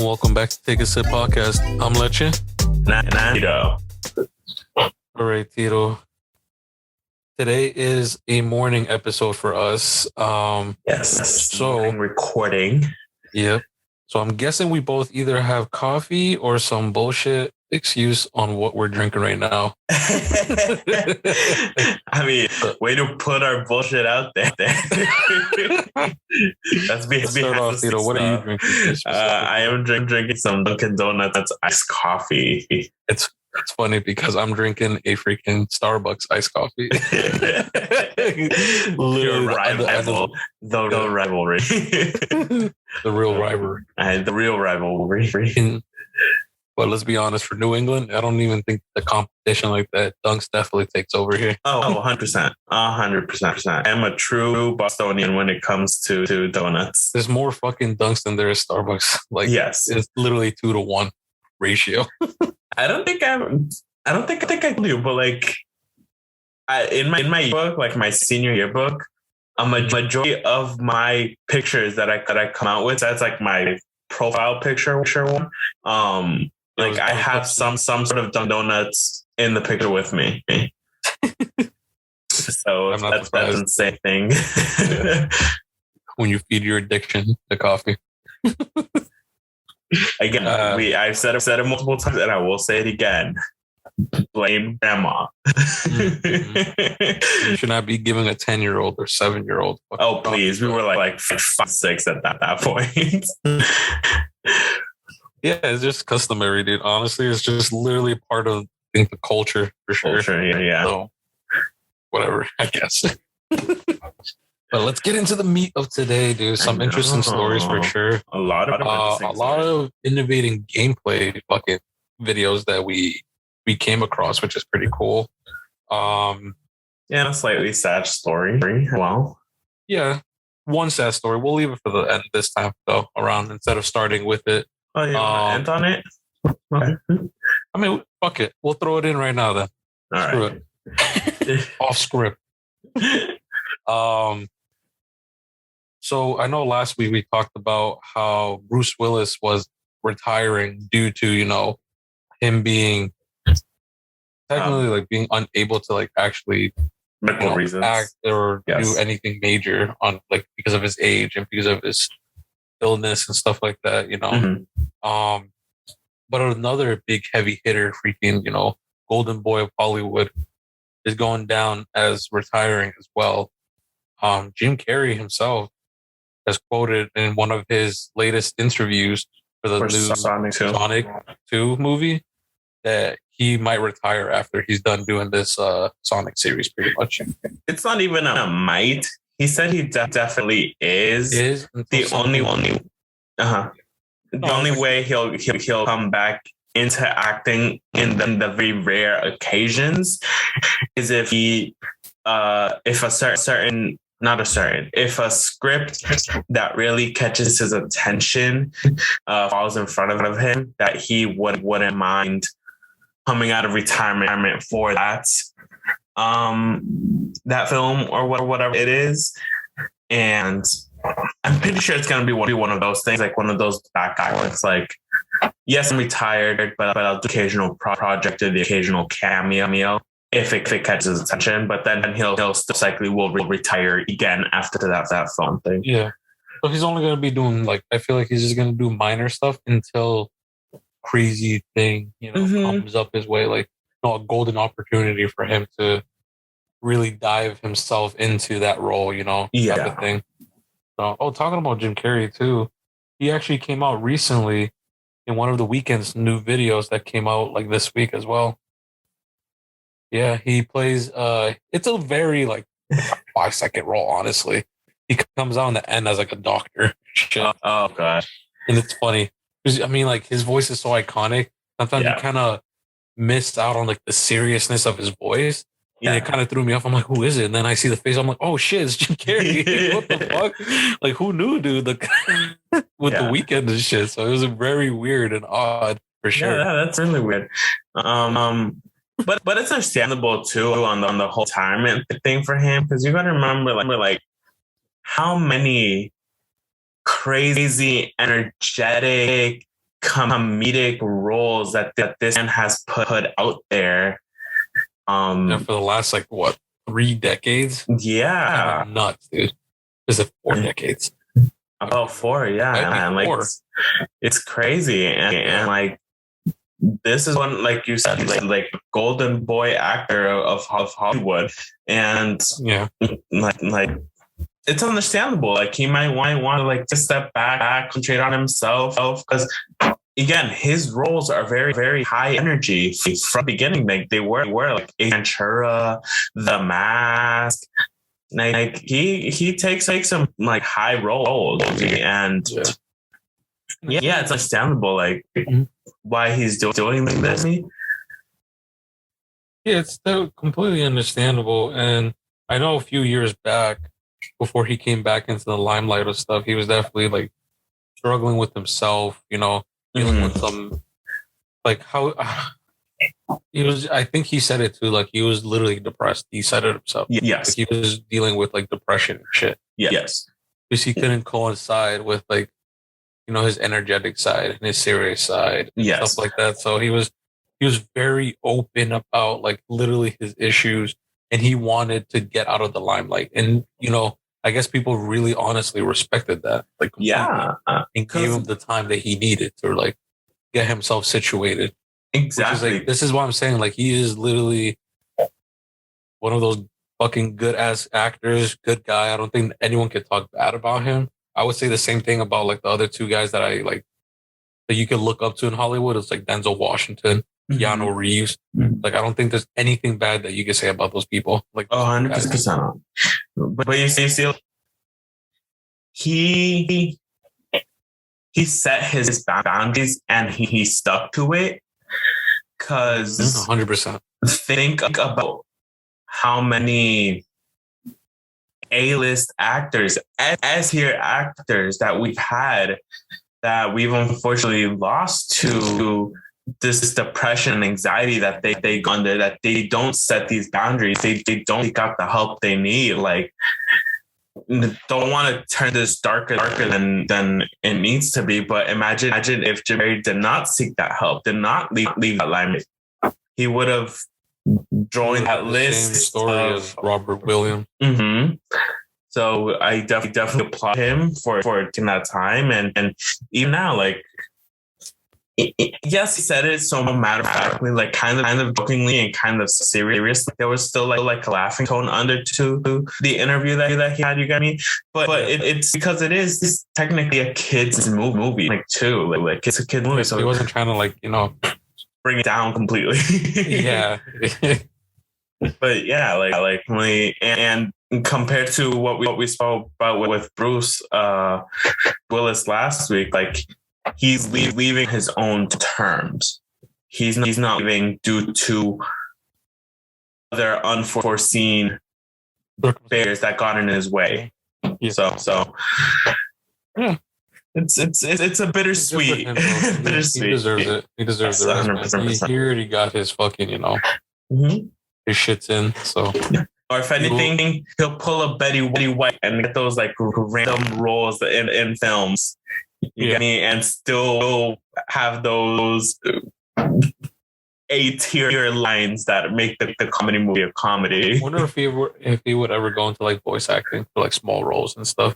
welcome back to Take a Sip Podcast. I'm Leche. Tito. All right, Tito. Today is a morning episode for us. Yes. So recording. Yep. So I'm guessing we both either have coffee or some bullshit excuse on what we're drinking right now. I mean, way to put our bullshit out there. Let's start off, Tito. What are you drinking? I am drinking some Dunkin' Donuts iced coffee. It's funny because I'm drinking a freaking Starbucks iced coffee. Your rival. The rivalry. The real rivalry. The real rivalry. But let's be honest, for New England, I don't even think the competition like that. Dunks definitely takes over here. Oh, 100%. 100%. I'm a true Bostonian when it comes to donuts. There's more fucking Dunks than there is Starbucks. Like, yes, it's literally 2-to-1 ratio. I think I do, but like, in my yearbook, like my senior yearbook, a majority of my pictures that I come out with, that's like my profile picture one. Like I have some sort of donuts in the picture with me. So that's an insane thing. When you feed your addiction to coffee. Again, I've said it multiple times, and I will say it again. Blame grandma. You should not be giving a 10-year-old or 7-year-old. Oh, please. We were like 5, 6 at that point. Yeah, it's just customary, dude. Honestly, it's just literally part of the culture for sure. Yeah. So, whatever, I guess. But let's get into the meat of today, dude. Some interesting stories for sure. A lot of innovating gameplay fucking videos that we came across, which is pretty cool. Yeah, a slightly sad story. Well, yeah, one sad story. We'll leave it for the end this time, though. Around instead of starting with it. Oh, you want to end on it? Okay. I mean, fuck it. We'll throw it in right now then. All Screw right. it. Off script. So I know last week we talked about how Bruce Willis was retiring due to, him being technically like being unable to like actually medical reasons act or do anything major on like because of his age and because of his illness and stuff like that, Mm-hmm. But another big heavy hitter, freaking, golden boy of Hollywood, is going down as retiring as well. Jim Carrey himself has quoted in one of his latest interviews for the new Sonic 2 movie that he might retire after he's done doing this Sonic series, pretty much. It's not even a might. He said he definitely is the only way he'll come back into acting in the very rare occasions is if if a script that really catches his attention falls in front of him, that he wouldn't mind coming out of retirement for that film or whatever it is. And I'm pretty sure it's going to be one of those things, like one of those back guys where it's like, yes, I'm retired, but I'll do occasional project or the occasional cameo if it catches his attention. But then he'll still likely will retire again after that film thing. Yeah. So he's only going to be doing I feel like he's just going to do minor stuff until crazy thing, comes up his way, like a golden opportunity for him to really dive himself into that role, type of thing. So, talking about Jim Carrey too, he actually came out recently in one of the Weeknd's new videos that came out like this week as well. Yeah, he plays. It's a very 5-second role, honestly. He comes out in the end as like a doctor. Oh gosh, and it's funny because I mean, his voice is so iconic. Sometimes you kind of miss out on the seriousness of his voice. Yeah. And it kind of threw me off. I'm like, who is it? And then I see the face. I'm like, oh shit, it's Jim Carrey. What the fuck? Who knew, dude? With the Weeknd and shit. So it was very weird and odd for sure. Yeah, that's really weird. But it's understandable too on the whole retirement thing for him, because you got to remember how many crazy, energetic, comedic roles that this man has put out there. For the last 3 decades? Yeah. Nuts, dude. Is it 4 decades? About 4, yeah. And it's crazy. And this is one, like you said, like golden boy actor of Hollywood. And like it's understandable. Like he might want to step back, concentrate on himself, because again, his roles are very, very high energy from the beginning. Like they were like Ventura, The Mask. Like he takes some like high roles, and yeah, it's understandable. Like why he's doing this. Yeah, it's still completely understandable. And I know a few years back, before he came back into the limelight of stuff, he was definitely like struggling with himself, dealing with some how he was. I think he said it too. Like he was literally depressed. He said it himself. Yes, like he was dealing with like depression and shit. Yes, because he couldn't coincide with his energetic side and his serious side, and stuff like that. So he was very open about like literally his issues, and he wanted to get out of the limelight. And I guess people really honestly respected that, and gave him the time that he needed to like get himself situated. Exactly. This is why I'm saying like he is literally one of those fucking good ass actors, good guy. I don't think anyone could talk bad about him. I would say the same thing about like the other 2 guys that I like that you could look up to in Hollywood. It's like Denzel Washington, Keanu Reeves. Like I don't think there's anything bad that you could say about those people. Like 100%. But you see, he set his boundaries and he stuck to it. Because 100%. Think about how many A-list actors, S-tier actors that we've had that we've unfortunately lost to this depression and anxiety that they go under, that they don't set these boundaries. They don't seek out the help they need. Like, don't want to turn this darker than it needs to be. But imagine if Carrey did not seek that help, did not leave that limelight. He would have joined that list. Same story as Robert Williams. So I definitely applaud him for taking that time, and even now, like, yes, he said it so matter of factly, like kind of jokingly and kind of serious. There was still like a laughing tone under to the interview that he had. You got me, but it's because it is technically a kid's movie, like too, like it's a kid movie. So he wasn't trying to bring it down completely. Yeah. But yeah, like and compared to what we spoke about with Bruce Willis last week, like he's leaving his own terms. He's not leaving due to other unforeseen barriers that got in his way. Yeah. So yeah. It's a bittersweet. Bittersweet. He deserves it. He deserves it. 100%. He already got his fucking, his shit's in. So, or if anything, he'll pull a Betty White and get those like random roles in films. You get me, and still have those A-tier lines that make the comedy movie a comedy. I wonder if he would ever go into like voice acting for like small roles and stuff.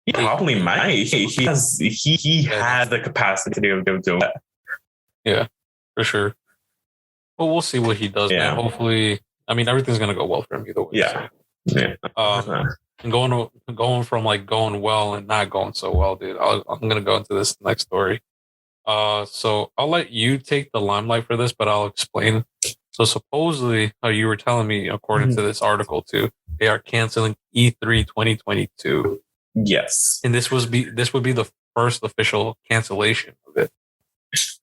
He probably might. He has the capacity of doing that. Yeah, for sure. But we'll see what he does, man. Hopefully, I mean, everything's gonna go well for him either way. Yeah. So. Yeah. And going from like going well and not going so well, dude. I'm gonna go into this next story. So I'll let you take the limelight for this, but I'll explain. So supposedly, you were telling me, according to this article too, they are canceling E3 2022. Yes, and this would be the first official cancellation of it.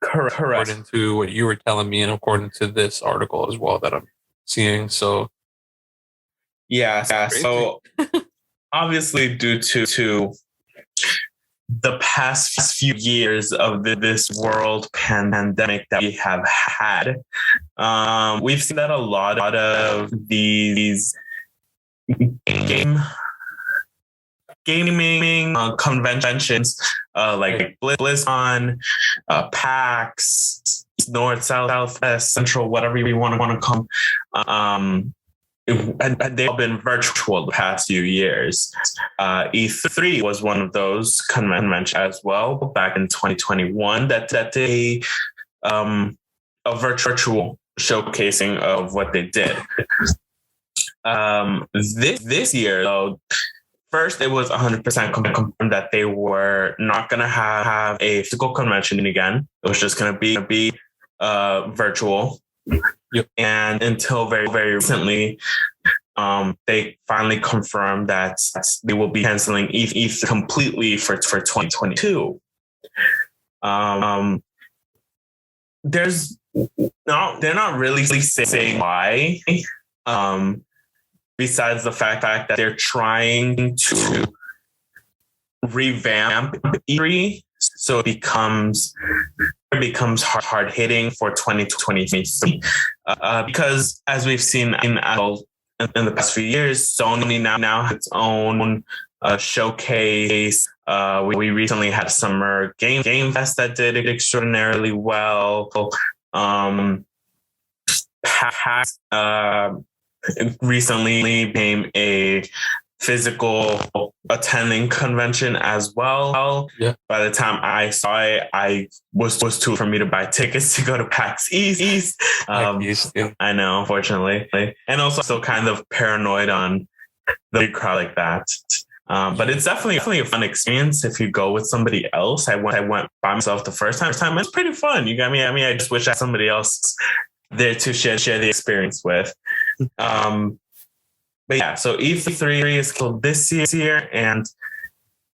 Correct. According to what you were telling me, and according to this article as well that I'm seeing. So yeah. So obviously, due to the past few years of this world pandemic that we have had, we've seen that a lot of these gaming conventions like BlizzCon, PAX, North, South, West, Central, whatever you want to come. And they've been virtual the past few years. E3 was one of those conventions as well back in 2021 that they a virtual showcasing of what they did. This year though, first, it was 100% confirmed that they were not going to have a physical convention again. It was just going to be virtual. Yep. And until very, very recently, they finally confirmed that they will be canceling E3 completely for 2022. They're not really saying why. Besides the fact that they're trying to revamp E3 so it becomes hard hitting for 2023. Because as we've seen in the past few years, Sony now has its own showcase. We recently had a summer game fest that did extraordinarily well. PAX recently became a physical attending convention as well. Yeah. By the time I saw it, I was too for me to buy tickets to go to PAX East. Yeah. I know, unfortunately, and also still kind of paranoid on the big crowd like that. But it's definitely a fun experience if you go with somebody else. I went by myself the first time. It's pretty fun. You got me. I mean, I just wish I had somebody else there to share the experience with. But yeah, so E3 is killed this year and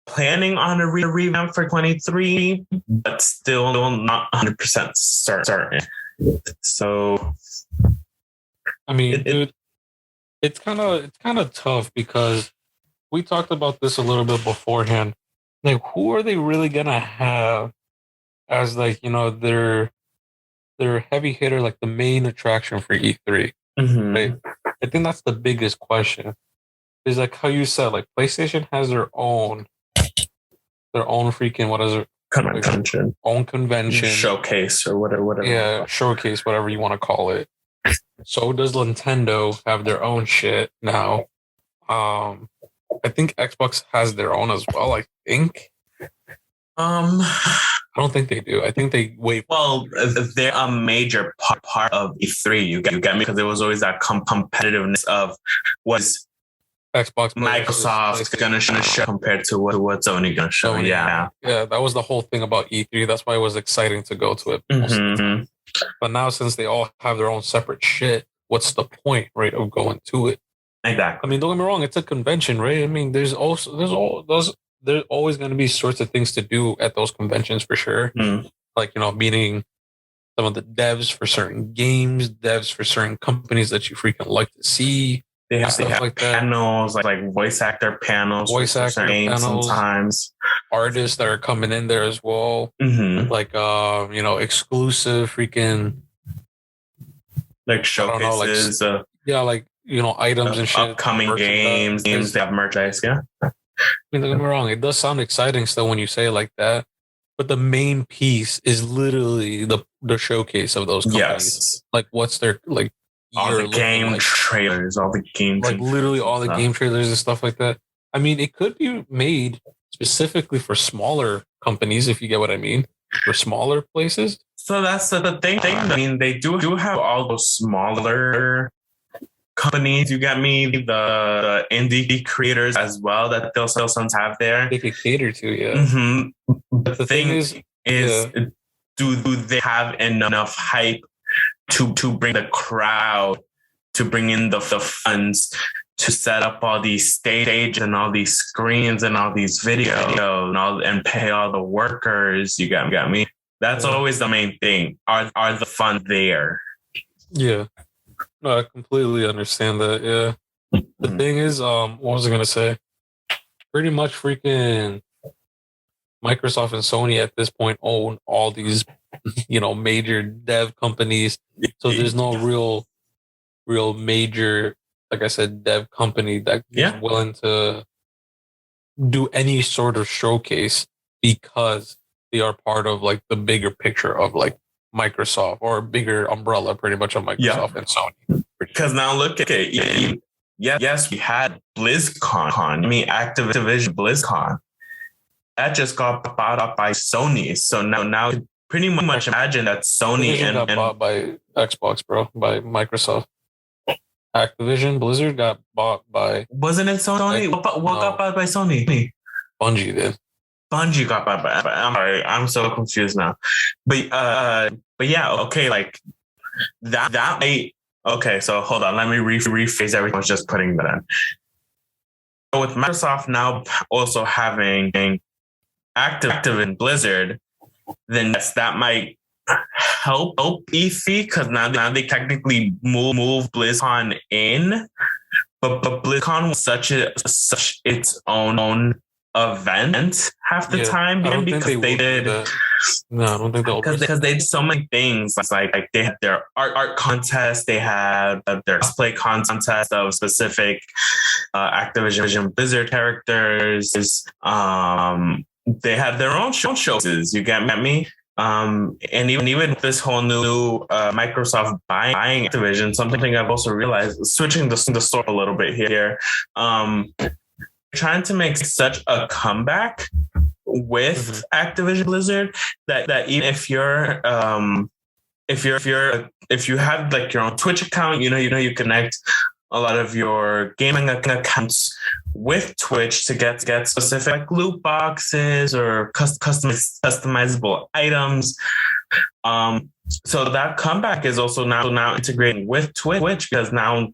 planning on a revamp for 23, but still not 100% certain. So, I mean, dude, it's kind of tough because we talked about this a little bit beforehand. Like, who are they really gonna have as like their heavy hitter, like the main attraction for E3? Mm-hmm. Right? I think that's the biggest question. Is like how you said, like PlayStation has their own freaking what is it? Convention. Own convention. Showcase or whatever. Yeah, showcase, whatever you want to call it. So does Nintendo have their own shit now. I think Xbox has their own as well, I think. I don't think they do. I think they wait. Well, they're a major part of E3. You get me? Because there was always that competitiveness of what's Xbox, Microsoft going to show compared to what Sony going to show. Sony, yeah, that was the whole thing about E3. That's why it was exciting to go to it. Mm-hmm. But now, since they all have their own separate shit, what's the point, right, of going to it? Exactly. I mean, don't get me wrong. It's a convention, right? I mean, there's always going to be sorts of things to do at those conventions for sure. Like, meeting some of the devs for certain games, devs for certain companies that you freaking like to see. They have like panels, like voice actor panels, sometimes. Artists that are coming in there as well. Mm-hmm. Like, exclusive freaking like showcases. Items and shit. Upcoming games. They have merchandise, yeah. I mean, don't get me wrong. It does sound exciting still when you say it like that. But the main piece is literally the showcase of those companies. Yes. Like, what's their, like, all the game trailers, all the game like literally all the game trailers and stuff like that. I mean, it could be made specifically for smaller companies, if you get what I mean, for smaller places. So that's the thing. I mean, they do have all those smaller companies. You got me, the indie creators as well that they'll sometimes have there. They could cater to, yeah. Mm-hmm. But the thing is do they have enough hype to bring the crowd, to bring in the funds, to set up all these stages and all these screens and all these videos and pay all the workers? You got me. That's always the main thing. Are the funds there? Yeah. No, I completely understand that. Yeah. The thing is, what was I gonna say? Pretty much freaking Microsoft and Sony at this point own all these, major dev companies. So there's no real major, like I said, dev company that is willing to do any sort of showcase because they are part of like the bigger picture of like Microsoft, or a bigger umbrella pretty much of Microsoft and Sony. Because now look at it. Yes, we had BlizzCon. I mean, Activision BlizzCon. That just got bought up by Sony. So now pretty much imagine that Sony got bought by Xbox, bro, by Microsoft. Activision Blizzard got bought by. Wasn't it Sony? What got bought by Sony? Bungie did. Bungie got bought by. I'm sorry, I'm so confused now. But yeah, okay, like that might. Okay, so hold on. Let me rephrase everything I was just putting that in. So with Microsoft now also having Activision Blizzard, then yes, that might help E3 because now they technically move BlizzCon in, but BlizzCon was such its own event half the time because they did. No, I don't think they'll. Because they did so many things. Like they had their art contest, they had their cosplay contest of specific Activision Blizzard characters. They had their own shows. You get me? And even this whole new Microsoft buying Activision, something I've also realized, switching the story a little bit here, trying to make such a comeback with Activision Blizzard that even if you have like your own Twitch account, you connect a lot of your gaming accounts with Twitch to get specific like loot boxes or customizable items. So that comeback is also now integrating with Twitch because now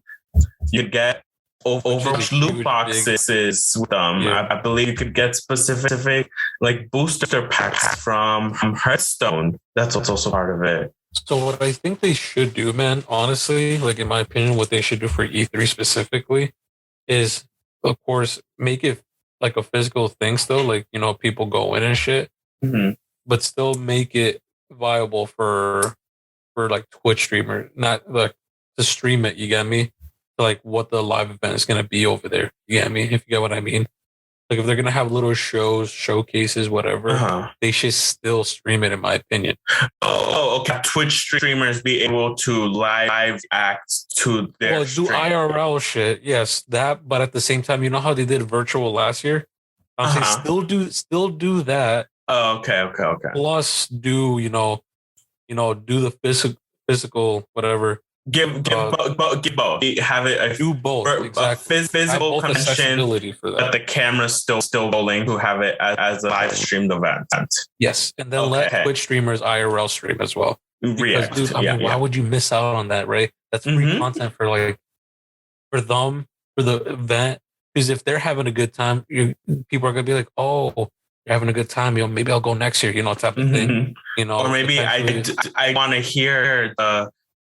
you get Overwatch loot boxes with them. I believe you could get specific like booster packs from Hearthstone. That's also part of it. So what I think they should do, man, honestly, like in my opinion, what they should do for E3 specifically is, of course, make it like a physical thing still, like, people go in and shit, but still make it viable for like Twitch streamer, not like to stream it, you get me? Like what the live event is going to be over there. You get me? If you get what I mean. Like if they're going to have little shows, showcases, whatever, they should still stream it, in my opinion. Oh, okay. Twitch streamers be able to live act to their do IRL shit. Yes, that. But at the same time, you know how they did virtual last year? I'm saying still do that. Oh, okay. Plus do, do the physical, whatever. Give both. Have it do both. Exactly. Physical connection for that. But the camera's still rolling to have it as a live streamed event. Yes, and then let Twitch streamers IRL stream as well. Because, dude, why would you miss out on that? Right? That's free content for the event. Because if they're having a good time, people are gonna be like, "Oh, you're having a good time. Maybe I'll go next year." Type of thing. Or maybe I want to hear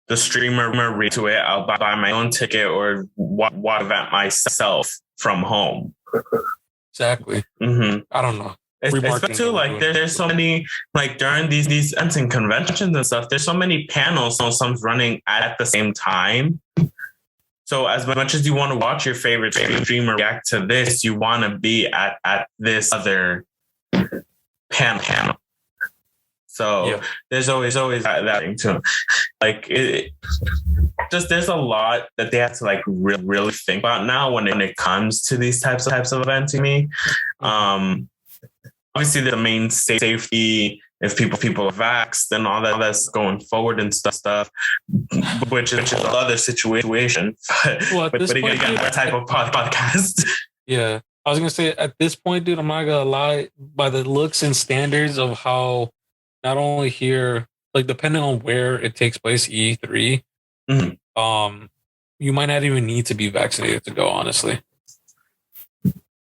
the streamer read to it. I'll buy my own ticket or watch event myself from home. Exactly. I don't know. Especially like there's so many like during these events and conventions and stuff. There's so many panels, so some's running at the same time. So as much as you want to watch your favorite streamer react to this, you want to be at this other panel. So there's always that thing too. Like there's a lot that they have to like really think about now when it comes to these types of events. To me, obviously the main safety. If people are vaxxed and all that's going forward and stuff, which is another situation. But again, that type of podcast. Yeah, I was gonna say at this point, dude, I'm not gonna lie. By the looks and standards of how, not only here, like depending on where it takes place, E3, you might not even need to be vaccinated to go. Honestly,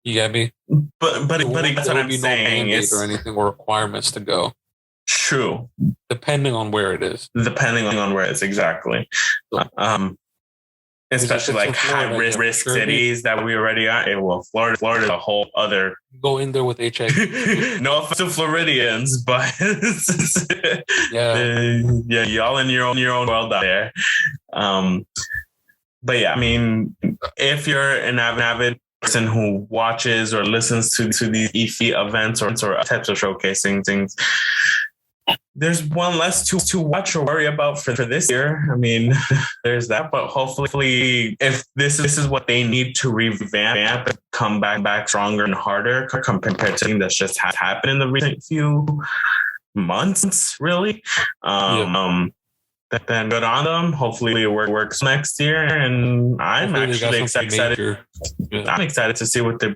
you get me. But that's what I'm saying. Or anything or requirements to go. True. Depending on where it is. Exactly. Especially like high risk cities that we already are. Well, Florida's a whole other. Go in there with HIV. No offense to Floridians, but yeah, y'all in your own world out there. But yeah, I mean, if you're an avid person who watches or listens to these EFI events or types of showcasing things, there's one less to watch or worry about for this year. I mean, there's that, but hopefully if this is what they need to revamp and come back stronger and harder compared to something that's just happened in the recent few months, really. Then good on them. Hopefully it works next year, and I'm actually excited. Yeah. I'm excited to see what they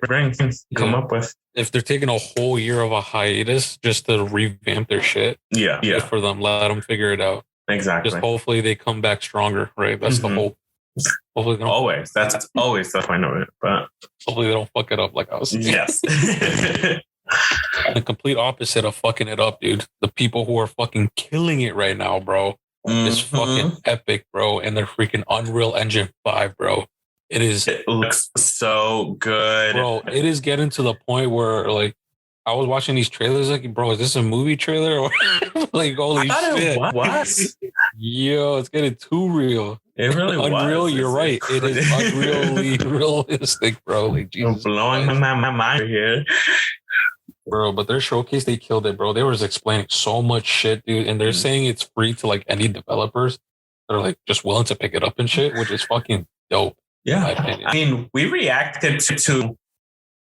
come up with. If they're taking a whole year of a hiatus just to revamp their shit, good for them. Let them figure it out. Exactly. Just hopefully they come back stronger, right? That's the hope. Hopefully that's always the point of it, but hopefully they don't fuck it up like I was saying. Yes. The complete opposite of fucking it up, dude. The people who are fucking killing it right now, bro. It's fucking epic, bro. And they're freaking Unreal Engine 5, bro. It looks so good. Bro, it is getting to the point where, like, I was watching these trailers, like, bro, is this a movie trailer? Or like, holy shit. What? Yo, it's getting too real. It really Unreal, was. You're right. It is unreally realistic, bro. Like, Jesus. Blowing my mind here. Bro, but their showcase, they killed it, bro. They was explaining so much shit, dude. And they're saying it's free to like any developers that are like just willing to pick it up and shit, which is fucking dope. Yeah. I mean, we reacted to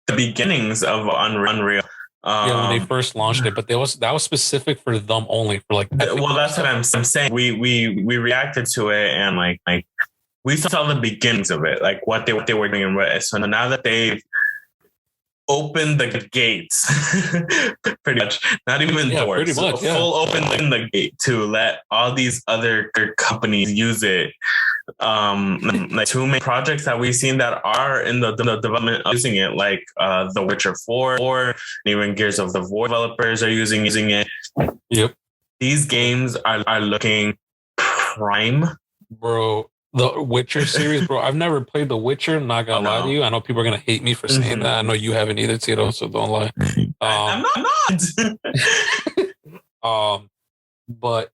the beginnings of Unreal. When they first launched it, but that was specific for them only for like. Well, that's what I'm saying. We reacted to it and like we saw the beginnings of it, like what they were doing with it. So now that they've open the gates, pretty much, not even doors, full open the gate to let all these other companies use it. Like two main projects that we've seen that are in the development of using it, like The Witcher 4 or even Gears of the War developers are using it. Yep. These games are looking prime, bro. The Witcher series, bro. I've never played The Witcher. I'm not gonna lie to you. I know people are gonna hate me for saying that. I know you haven't either, Tito. So don't lie. I'm not. But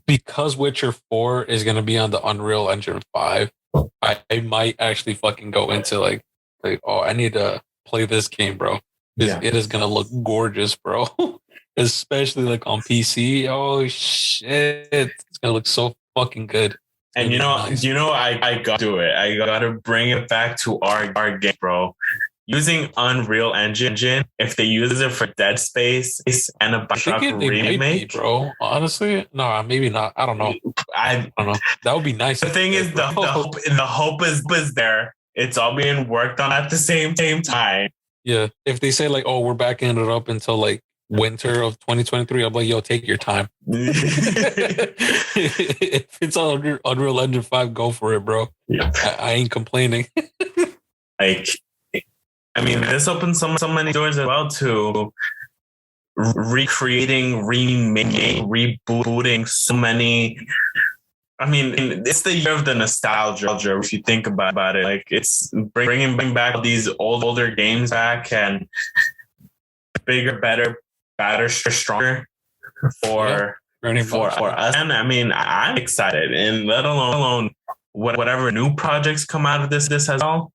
because Witcher 4 is gonna be on the Unreal Engine 5, I might actually fucking go into like, I need to play this game, bro. It is gonna look gorgeous, bro. Especially like on PC. Oh shit, it's gonna look so fucking good. And I got to do it. I got to bring it back to our game, bro. Using Unreal Engine, if they use it for Dead Space and a Bioshock remake, bro. Honestly, no, maybe not. I don't know. I don't know. That would be nice. The thing is, the hope is there. It's all being worked on at the same time. Yeah. If they say like, oh, we're backing it up until like winter of 2023, I'm like, yo, take your time. If it's on Unreal Engine 5, go for it, bro. Yeah. I ain't complaining. Like, I mean, this opens so many doors as well to recreating, remaking, rebooting so many. I mean, it's the year of the nostalgia, if you think about it. Like, it's bringing back these older games back and bigger, better, stronger for us. And I mean, I'm excited, and let alone whatever new projects come out of this as well.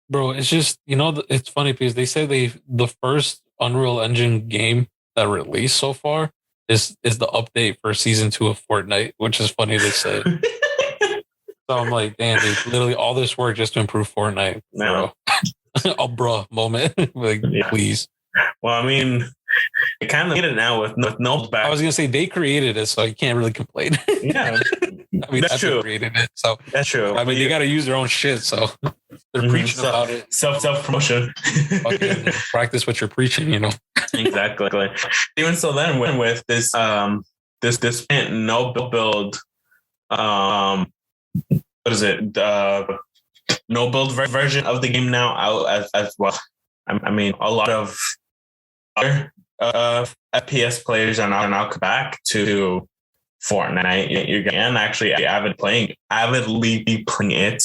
Bro, it's just, it's funny because they say the first Unreal Engine game that released so far is the update for season 2 of Fortnite, which is funny to say. So I'm like, damn, dude, literally all this work just to improve Fortnite, bro. A bruh moment. Like, please. Well, I mean, it kind of need it now with no back. I was gonna say they created it, so you can't really complain. Yeah, I mean, that's true. Created it, so that's true. I mean, they got to use their own shit, so they're preaching about it. Self promotion. Practice what you're preaching, Exactly. Even so, then with this this no build, what is it? No build version of the game now out as well. I mean, a lot of other FPS players are now back to Fortnite. You're getting actually avidly playing it.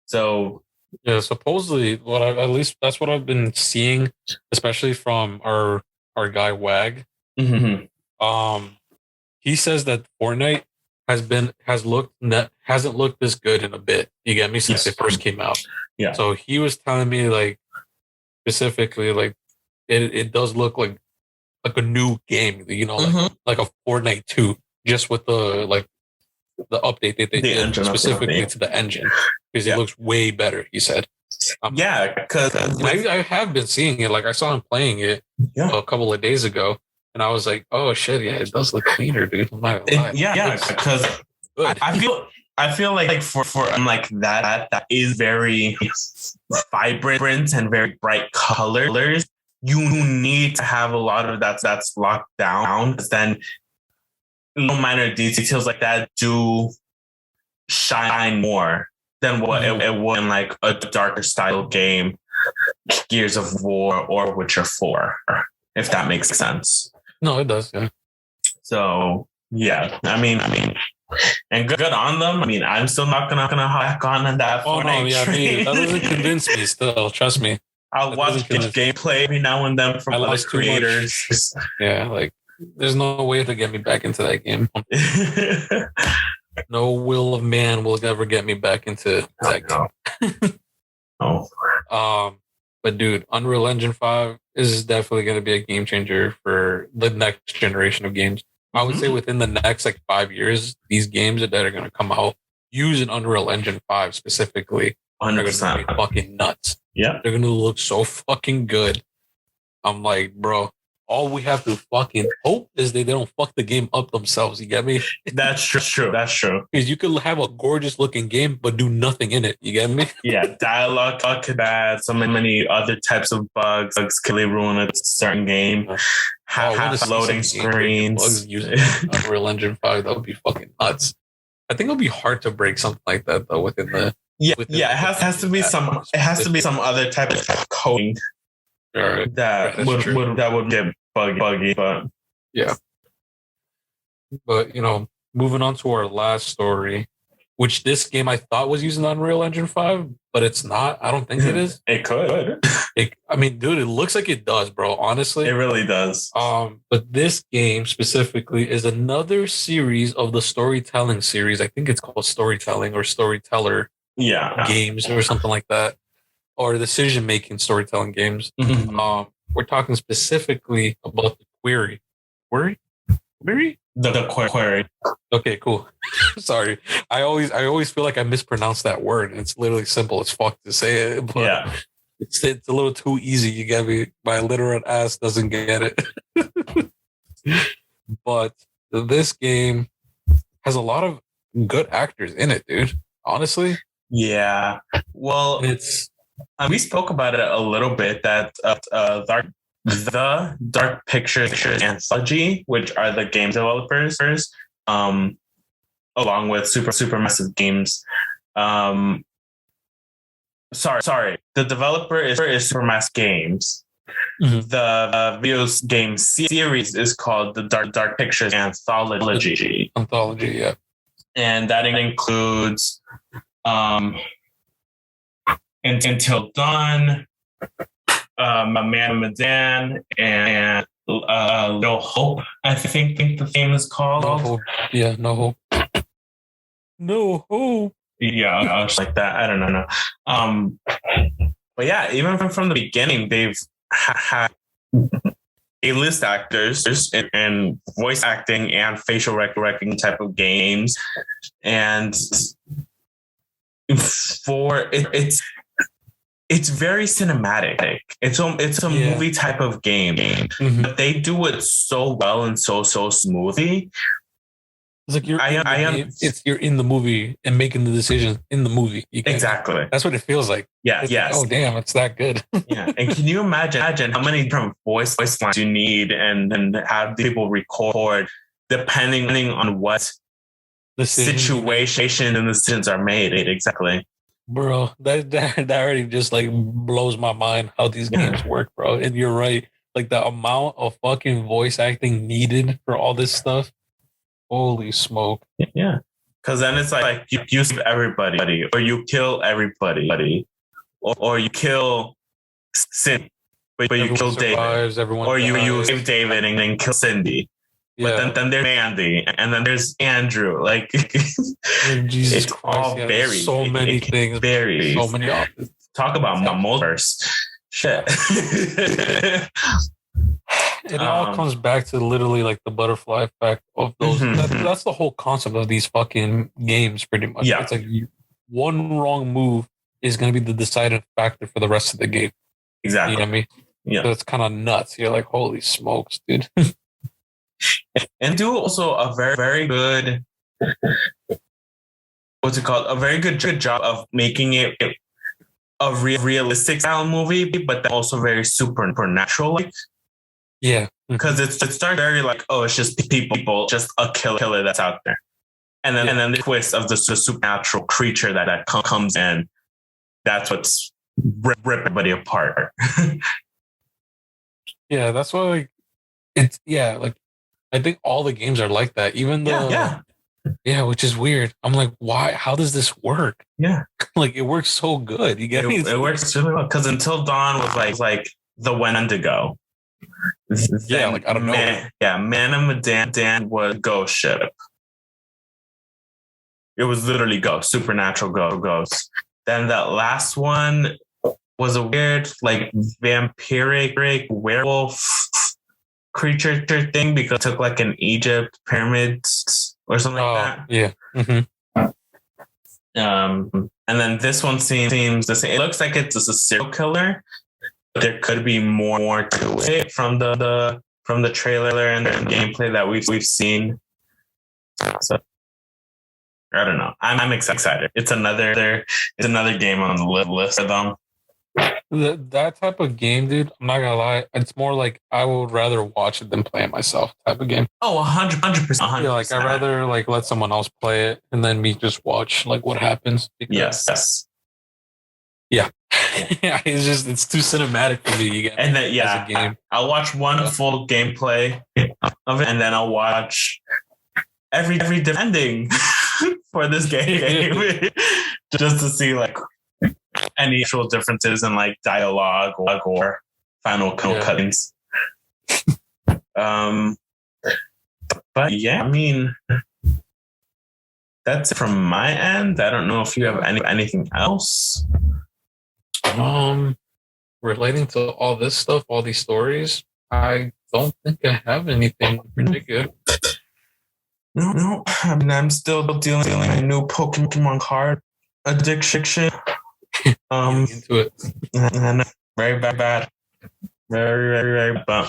So yeah, supposedly, at least that's what I've been seeing, especially from our guy Wag. Mm-hmm. He says that Fortnite hasn't looked this good in a bit. You get me, since it first came out. Yeah. So he was telling me like specifically like it does look like a new game, you know, like a Fortnite 2, just with the update that they did specifically to the engine, because it looks way better, he said. Because I have been seeing it. Like I saw him playing it a couple of days ago, and I was like, "Oh shit, yeah, it does look cleaner, dude." I'm not gonna lie. Because I feel like for like that is very vibrant and very bright colors. You need to have a lot of that's locked down, because then little minor details like that do shine more than what it would in like a darker style game, Gears of War or Witcher 4, if that makes sense. No, it does. Yeah. So yeah, I mean, and good on them. I mean, I'm still not gonna hack on that. Oh no, yeah, that doesn't convince me. Still, trust me. I'll watch gameplay every now and then from other creators. Yeah, like there's no way to get me back into that game. No will of man will ever get me back into that game. But dude, Unreal Engine 5 is definitely going to be a game changer for the next generation of games. I would say within the next like 5 years, these games that are going to come out using Unreal Engine 5 specifically are going to be fucking nuts. Yeah, they're going to look so fucking good. I'm like, bro, all we have to fucking hope is they don't fuck the game up themselves. You get me? That's true. That's true. Because you could have a gorgeous looking game, but do nothing in it. You get me? Yeah, dialogue could add so many other types of bugs could ruin a certain game. Half loading screens. Bugs using Unreal Engine 5, that would be fucking nuts. I think it'll be hard to break something like that though within the. It has to be some. It has to be some other type of coding that would get buggy, but yeah. But moving on to our last story, which this game I thought was using Unreal Engine 5, but it's not. I don't think it is. It could. I mean, dude, it looks like it does, bro. Honestly, it really does. But this game specifically is another series of the storytelling series. I think it's called Storytelling or Storyteller. Games or something like that, or decision-making storytelling games. We're talking specifically about the Quarry. The Quarry. Okay, cool. Sorry, I always feel like I mispronounce that word. It's literally simple as fuck to say it, but it's a little too easy. You get me? My illiterate ass doesn't get it. But this game has a lot of good actors in it, dude. Honestly. Yeah. Well, we spoke about it a little bit, that the Dark Pictures Anthology, which are the game developers, along with Supermassive Games. Sorry. The developer is Supermassive Games. The video game series is called the Dark Pictures Anthology. Yeah. And that includes Until Dawn, Man Medan, and No Hope, I think the theme is called. No Hope. Yeah, No Hope. No Hope. Yeah, like that. I don't know. But yeah, even from the beginning, they've had A-list actors and voice acting and facial recognition type of games, and it's very cinematic. It's a movie type of game, but they do it so well and so smoothly. It's like you're in the movie and making the decisions in the movie. Exactly. That's what it feels like. Yeah. Yes. Like, oh damn, it's that good. Yeah. And can you imagine how many different voice lines you need and have people record depending on what the situation and the decisions are made? Exactly. Bro, that already just like blows my mind how these games work, bro. And you're right. Like the amount of fucking voice acting needed for all this stuff. Holy smoke. Yeah. Because then it's like you save everybody, or you kill everybody, or you kill Cindy, but you kill David. Or you save David and then kill Cindy. But then there's Andy, and then there's Andrew. Like, Jesus it's Christ, all very so many things, very so many options. Talk about multiverse. Shit. It all comes back to literally like the butterfly effect of those. That's the whole concept of these fucking games, pretty much. Yeah. It's like one wrong move is going to be the deciding factor for the rest of the game. Exactly. You know what I mean? Yeah. So it's kind of nuts. You're like, holy smokes, dude. And do also a very, very good, what's it called? A very good job of making it a realistic style movie, but then also very supernatural. Yeah. Because it starts very like, oh, it's just people, just a killer that's out there. And then the twist of the supernatural creature that comes in, that's what's rip everybody apart. Yeah, that's why like I think all the games are like that. Even yeah, which is weird. I'm like, why? How does this work? Yeah, like it works so good. You get it works really well. Because Until Dawn was like the Wendigo. Yeah, like I don't know. Man of Medan was ghost ship. It was literally ghost, supernatural ghosts. Then that last one was a weird, like vampiric werewolf creature thing because it took like an Egypt pyramids or something like that. Yeah. Mm-hmm. And then this one seems the same. It looks like it's just a serial killer. But there could be more to it from the trailer and the gameplay that we've seen. So I don't know. I'm excited. It's another game on the list of them. That type of game, dude, I'm not gonna lie, it's more like I would rather watch it than play it myself type of game. Oh, 100%. Yeah, like I'd rather like let someone else play it and then me just watch like what happens. Yes. Yeah. Yeah, it's too cinematic for me. You get and then as a game. I'll watch one full gameplay of it, and then I'll watch every ending for this game just to see like any actual differences in like dialogue or final cuttings. But yeah, I mean, that's it from my end. I don't know if you have anything else. Relating to all this stuff, all these stories, I don't think I have anything particular. No. I mean, I'm still dealing with my new Pokemon card addiction. Into it. And very bad. Very, very, very bad.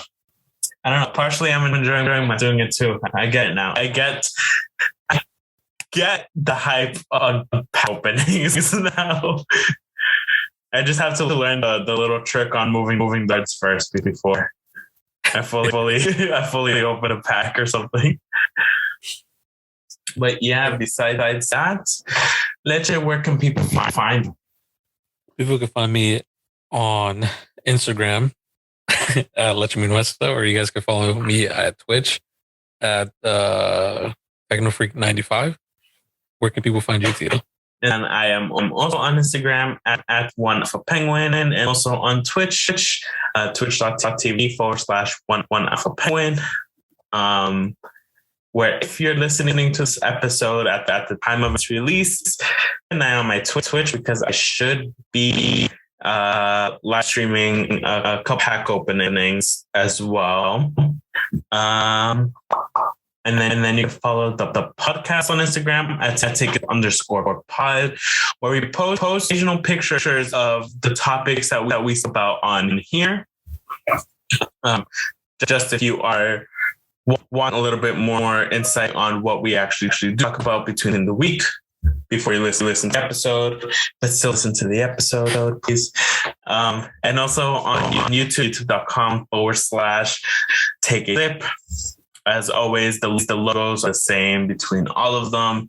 I don't know. Partially, I'm enjoying doing it too. I get it now. I get the hype on openings now. I just have to learn the little trick on moving beds first before I fully open a pack or something. But yeah, besides that, Leche, where can people find you? People can find me on Instagram at Leche Minuesta, or you guys can follow me at Twitch at TechnoFreak95. Where can people find you, Tito? And I am also on Instagram at one of a penguin, and also on Twitch, twitch.tv/one of a penguin. Where if you're listening to this episode at the time of its release, and I on my Twitch because I should be live streaming a couple pack openings as well. And then you can follow the podcast on Instagram at @take_pod, where we post occasional pictures of the topics that we speak about on here. Just if you want a little bit more insight on what we actually talk about between the week before you listen to the episode, but still listen to the episode, please. And also on youtube.com/take-a-sip. As always, the logos are the same between all of them.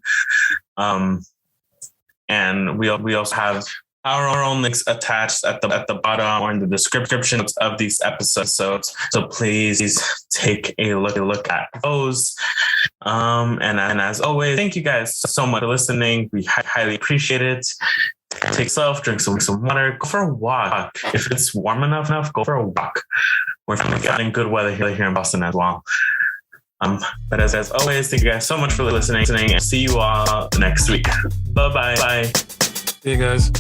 And we also have our own links attached at the bottom or in the description of these episodes. So please take a look at those. And as always, thank you guys so much for listening. We highly appreciate it. Take yourself, drink some water, go for a walk. If it's warm enough, go for a walk. We're getting good weather here in Boston as well. But as always, thank you guys so much for listening, and see you all next week. Bye. See you guys.